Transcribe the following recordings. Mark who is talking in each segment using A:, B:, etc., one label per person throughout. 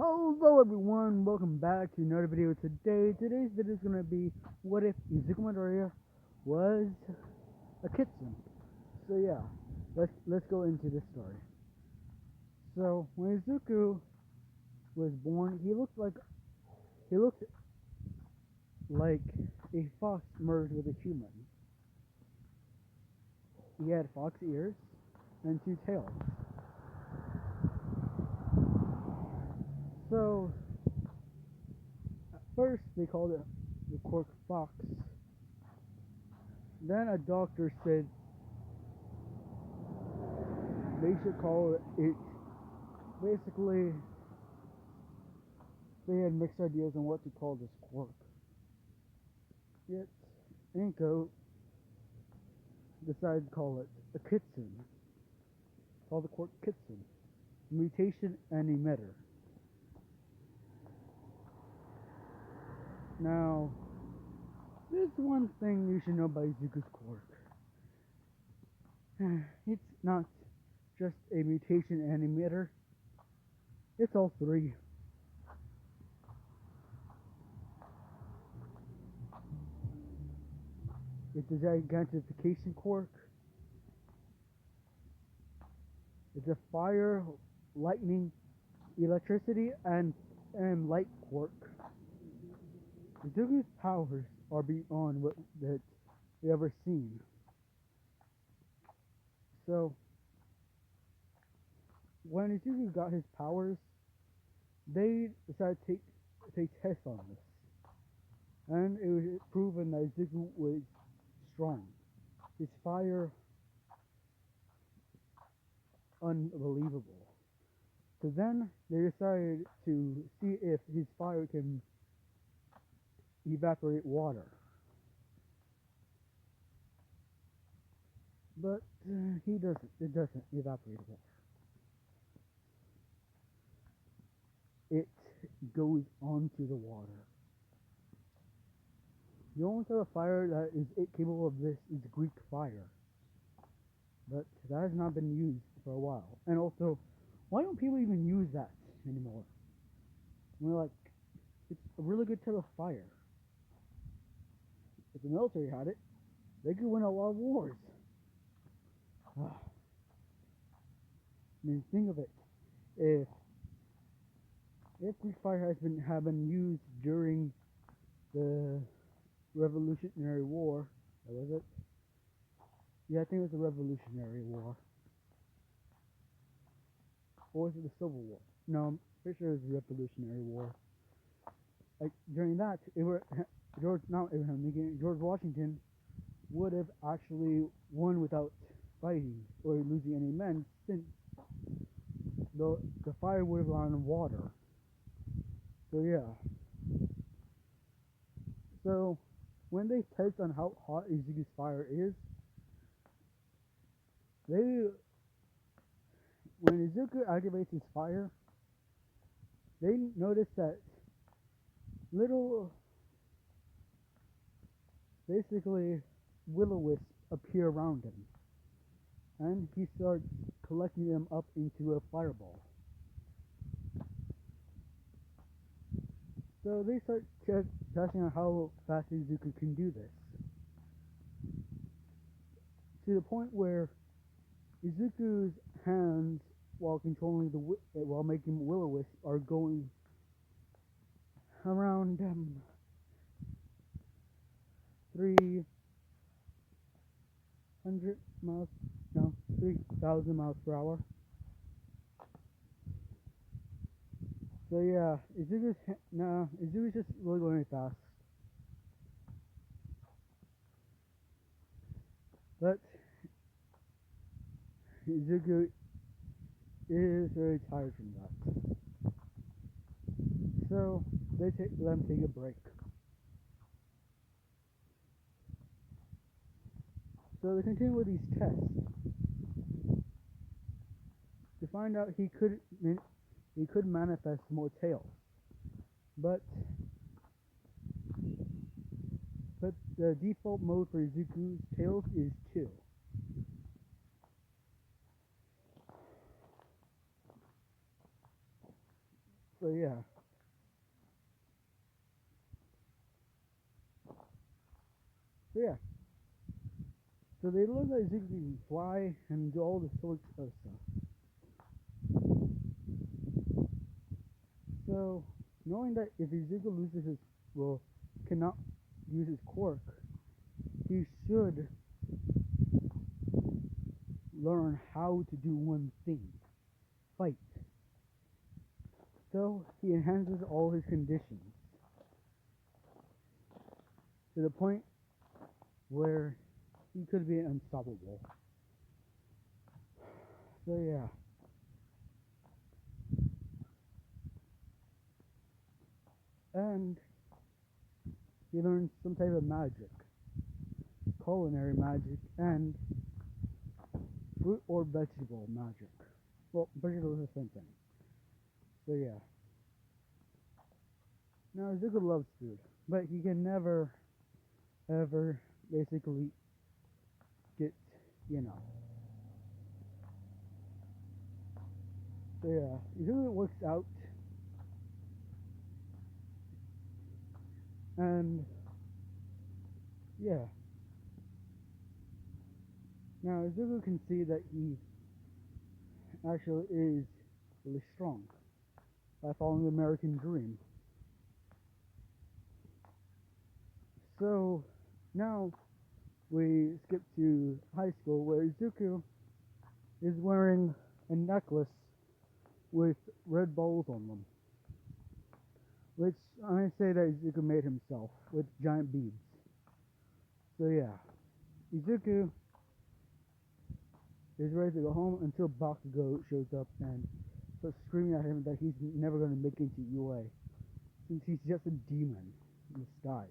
A: Hello everyone, welcome back to another video today. Today's video is gonna be what if Izuku Midoriya was a kitsune. So yeah, let's go into this story. So when Izuku was born, he looked like a fox merged with a human. He had fox ears and two tails. So at first they called it the Quirk Fox. Then a doctor said they should call it. Basically, they had mixed ideas on what to call this quirk. Yet, Inko decided to call it a kitsune. Call the quirk kitsune. Mutation and emitter. Now, there's one thing you should know about Izuku's quirk. It's not just a mutation and emitter. It's all three. It's a gigantification quirk. It's a fire, lightning, electricity, and light quirk. Izuku's powers are beyond what that we ever seen. So when Izuku got his powers, they decided to take tests on this, and it was proven that Izuku was strong. His fire, unbelievable. So then they decided to see if his fire can evaporate water. But it doesn't evaporate water. It goes onto the water. The only type of fire that is capable of this is Greek fire. But that has not been used for a while. And also, why don't people even use that anymore? It's a really good type of fire. If the military had it, they could win a lot of wars. I mean, think of it. If Greek fire have been used during the Revolutionary War, was it? Yeah, I think it was the Revolutionary War. Or was it the Civil War? No, I'm pretty sure it was the Revolutionary War. Like during that, George Washington would have actually won without fighting or losing any men, since the fire would have gone on water. So yeah. So when they test on how hot Izuku's fire is, when Izuku activates his fire, they notice that little, basically, will-o-wisps appear around him, and he starts collecting them up into a fireball. So they start testing on how fast Izuku can do this, to the point where Izuku's hands, while controlling while making will-o-wisp, are going around 300 miles, no, 3,000 miles per hour. So yeah, Izuku's just really going fast. But Izuku is very tired from that. So let him take a break. So they continue with these tests to find out he could manifest more tails, but the default mode for Izuku's tails is 2. So yeah. So yeah. So they learn that Izuku can fly and do all the sorts of stuff. So knowing that if Izuku loses his, well, cannot use his quirk, he should learn how to do one thing: fight. So he enhances all his conditions to the point where he could be unstoppable. So yeah. And he learns some type of magic, culinary magic, and fruit or vegetable magic. Well, vegetable is the same thing. So yeah. Now Zuko loves food, but he can never, ever, basically get, you know. So yeah, Zuko works out, and yeah. Now Zuko can see that he actually is really strong by following the American dream. So now we skip to high school where Izuku is wearing a necklace with red balls on them, which I say that Izuku made himself with giant beads. So yeah, Izuku is ready to go home until Bakugo shows up and starts screaming at him that he's never going to make it into UA since he's just a demon in disguise,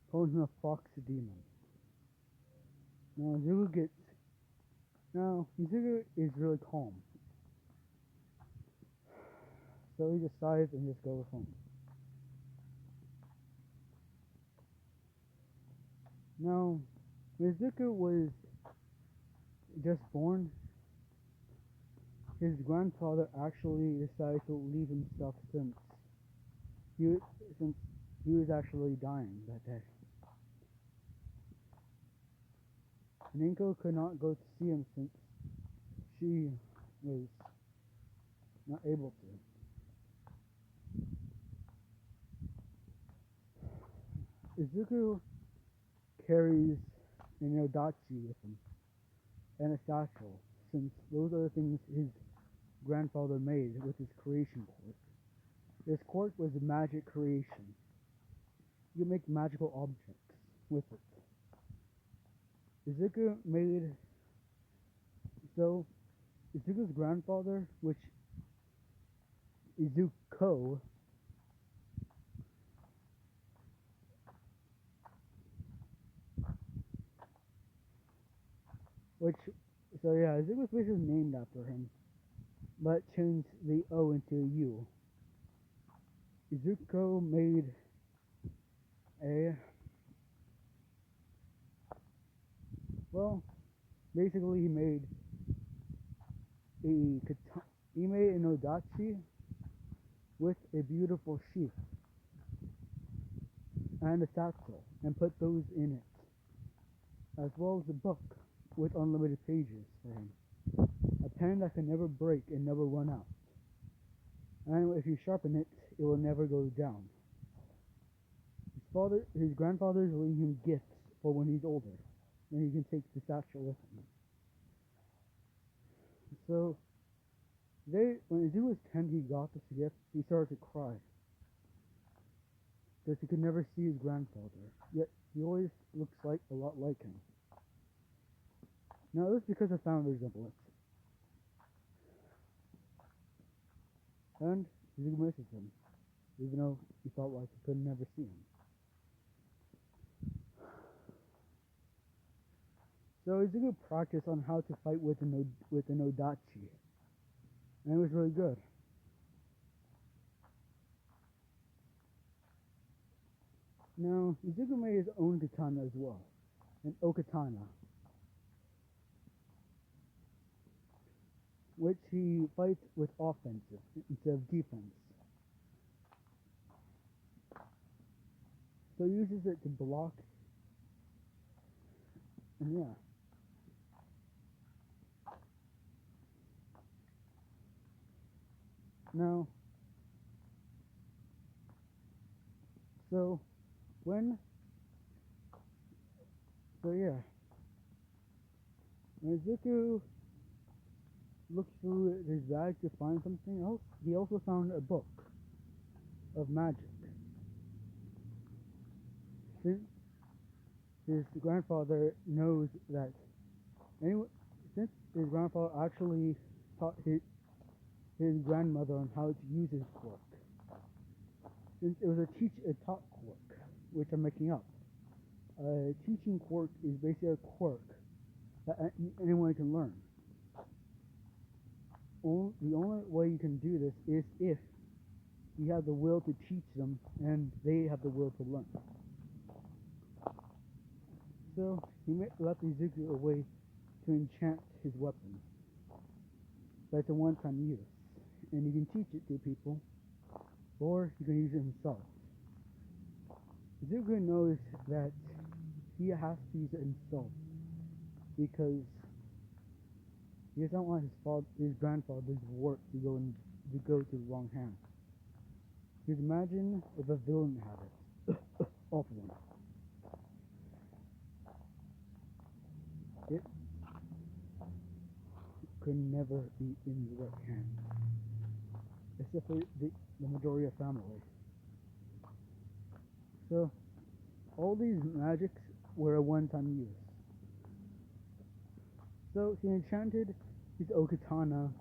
A: calling him a fox demon. Now Izuku is really calm, so he decides and just goes home. Now, Izuku was just born. His grandfather actually decided to leave himself he since he was actually dying that day. Ninko could not go to see him since she was not able to. Izuku carries an Odachi with him and a satchel, since those are the things his grandfather made with his creation quirk. His quirk was a magic creation. You make magical objects with it. Izuku made so Izuku's grandfather, which Izuko, which so yeah, Izuku's place is named after him, but changed the O into a U. Izuko made a well, basically he made an Odachi with a beautiful sheath and a satchel, and put those in it, as well as a book with unlimited pages for him. A pen that can never break and never run out. And if you sharpen it, it will never go down. His grandfather is leaving him gifts for when he's older, and he can take the satchel with him. So, when Izuku was 10, he got this gift. He started to cry because he could never see his grandfather. Yet he always looks a lot like him. Now, this is because of founder resemblance. And Izuku misses him, even though he felt like he could never see him. So Izuku practiced on how to fight with an Odachi, and it was really good. Now, Izuku made his own katana as well, an Okatana. which he fights with offensive instead of defense. So he uses it to block, and yeah. Now, so when, so yeah, when Izuku looks through his bag to find something else, he also found a book of magic. Since his grandfather knows that anyway, since his grandfather actually taught his grandmother on how to use his quirk. Since it was a taught quirk, which I'm making up. A teaching quirk is basically a quirk that anyone can learn. The only way you can do this is if you have the will to teach them and they have the will to learn. So he left Izuku a way to enchant his weapon. But it's a one-time use, and you can teach it to people, or you can use it himself. Izuku knows that he has to use it himself because he doesn't want his grandfather's work to go to the wrong hands. Because imagine if a villain had it, awful one. It could never be in the right hands, except for the majority of family. So all these magics were a one-time use. So he enchanted his Okatana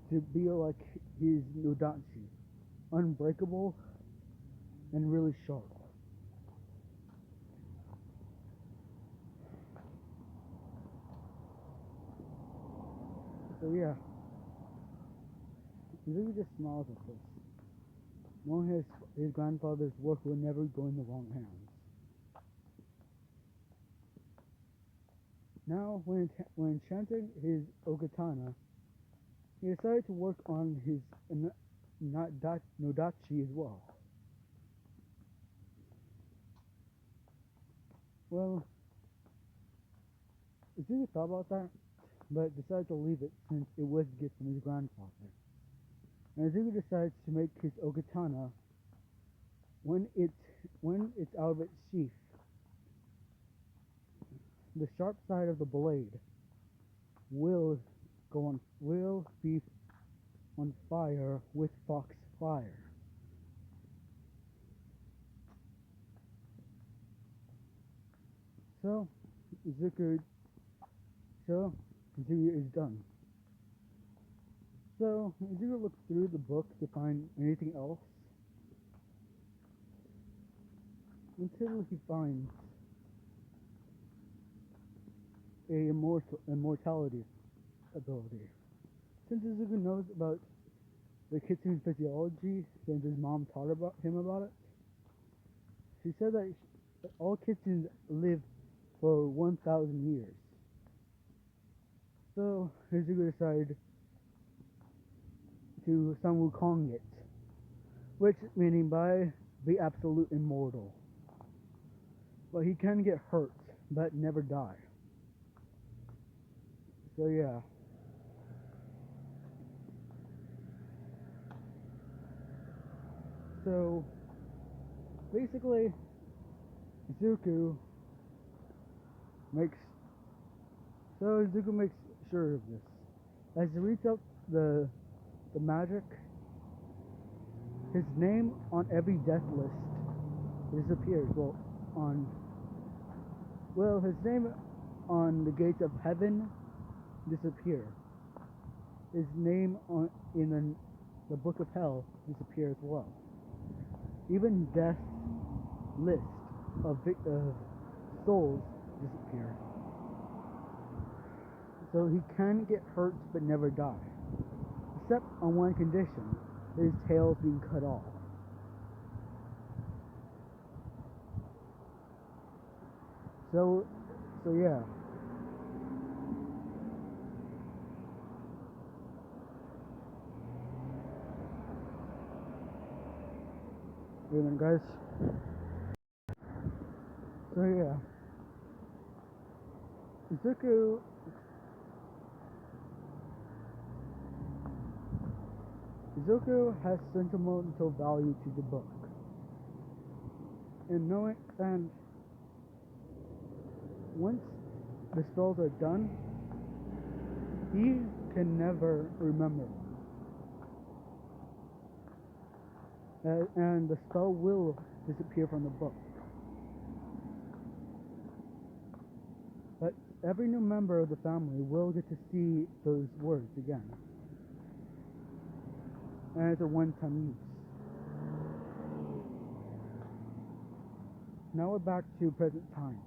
A: to be like his Nodachi, unbreakable and really sharp. So yeah, Izuku just smiles at this, knowing his grandfather's work will never go in the wrong hands. Now, when enchanting his Okatana, he decided to work on his Nodachi as well. Well, Izuku thought about that, but decided to leave it since it was a gift from his grandfather. And Izuku decides to make his Okatana when it's out of its sheath. The sharp side of the blade will be on fire with Fox fire. So Izuku is done. So Izuku looks through the book to find anything else until he finds a immortality ability. Since Izuku knows about the kitsune physiology, since his mom taught him about it, she said that all kitsunes live for 1,000 years. So Izuku decided to Sun Wukong it, which meaning by be absolute immortal. But he can get hurt, but never die. So yeah. So basically, Izuku makes sure of this. As he reads out the magic, his name on every death list disappears. His name on the gates of heaven disappear. His name in the book of hell disappears as well. Even death's list of souls disappear. So he can get hurt but never die. Except on one condition, his tail being cut off. So yeah. Wait a minute, guys. So yeah, Izuku. Izuku has sentimental value to the book, and knowing and once the spells are done, he can never remember them, and the spell will disappear from the book. But every new member of the family will get to see those words again, and it's a one-time use. Now we're back to present time.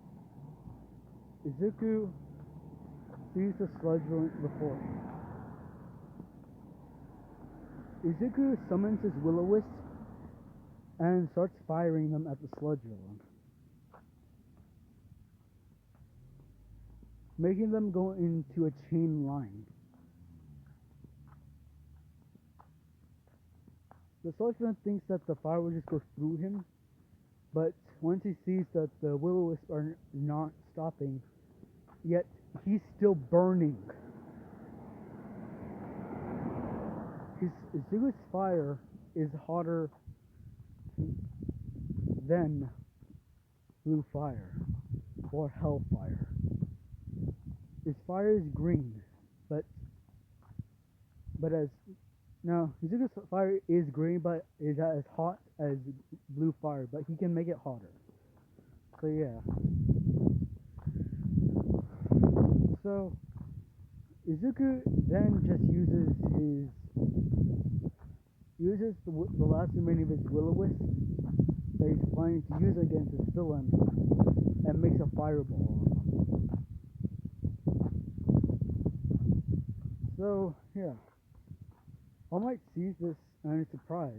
A: Izuku sees the sludge before him. Izuku summons his will-o-wisp and starts firing them at the sludge villain, making them go into a chain line. The sludge villain thinks that the fire will just go through him, but once he sees that the will-o-wisp are not stopping, yet he's still burning. Izuku's fire is hotter than blue fire or hellfire. His fire is green, but as now Izuku's fire is green, but is not as hot as blue fire, but he can make it hotter. So yeah. So Izuku then just uses the last remaining of his will-o-wisp that he's planning to use against his villain, and makes a fireball of him. So yeah, All Might sees this and is surprised,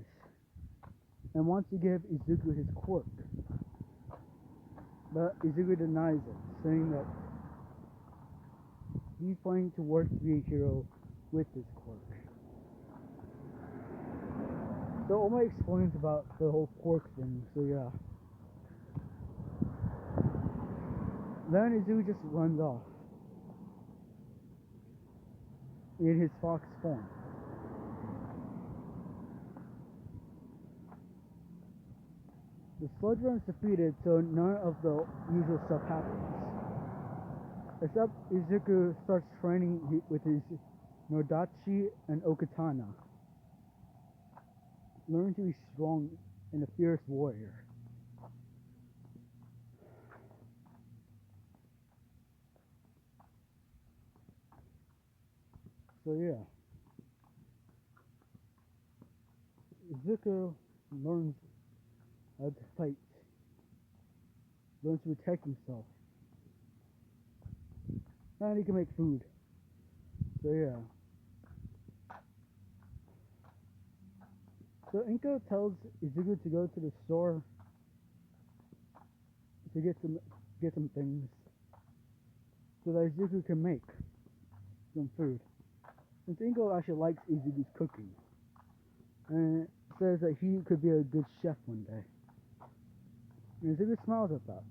A: and wants to give Izuku his quirk, but Izuku denies it, saying that he's planning to work to be a hero with his quirk. So All Might explains about the whole quirk thing, so yeah. Then Izuku just runs off in his fox form. The sludge run is defeated, so none of the usual stuff happens. Except Izuku starts training with his Nodachi and Okatana, learning to be strong and a fierce warrior. So yeah, Izuku learns how to fight, learns to protect himself, and he can make food. So yeah. So Inko tells Izuku to go to the store to get some things so that Izuku can make some food. Since Inko actually likes Izuku's cooking, and says that he could be a good chef one day. And Izuku smiles at that.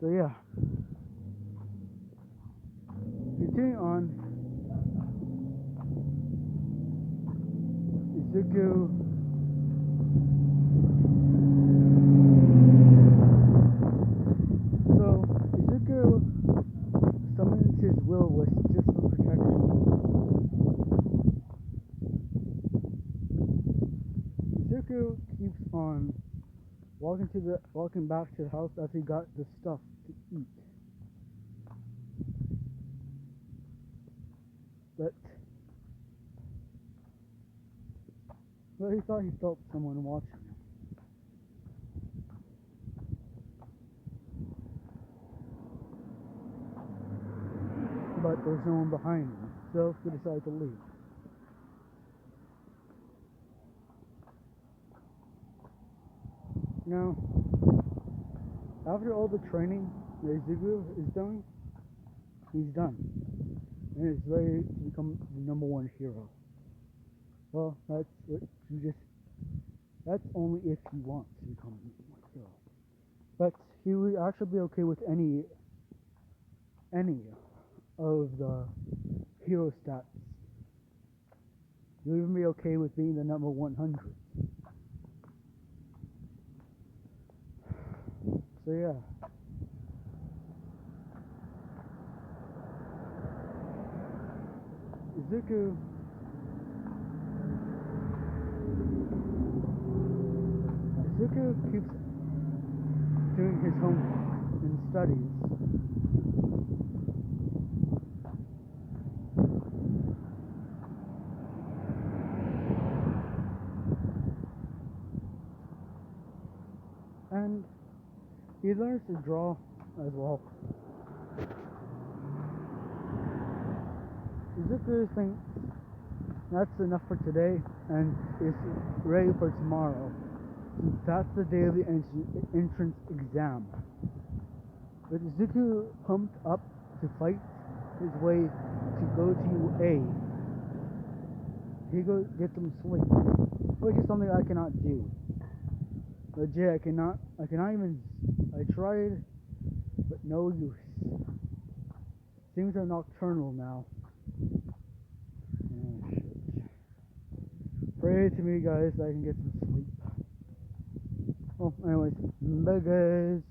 A: So yeah. Continuing on, Izuku summons his will-o-wisp just for protection. Izuku keeps on walking back to the house as he got the stuff to eat. But he thought he felt someone watching him. But there was no one behind him, so he decided to leave. Now, after all the training that Izuku is doing, he's done, and is ready to become the #1 hero. Well, That's only if he wants to become a hero. But he would actually be okay with any of the hero stats. He'll even be okay with being the number 100. So yeah. Izuku keeps doing his homework and studies. And he learns to draw as well. Izuku thinks that's enough for today and is ready for tomorrow, since that's the daily entrance exam. With Izuku pumped up to fight his way to go to A, he goes get some sleep, which is something I cannot do. Legit, I cannot even. I tried, but no use. Things are nocturnal now. Oh shit. Pray to me, guys, that I can get some sleep. Well, anyways, bye guys.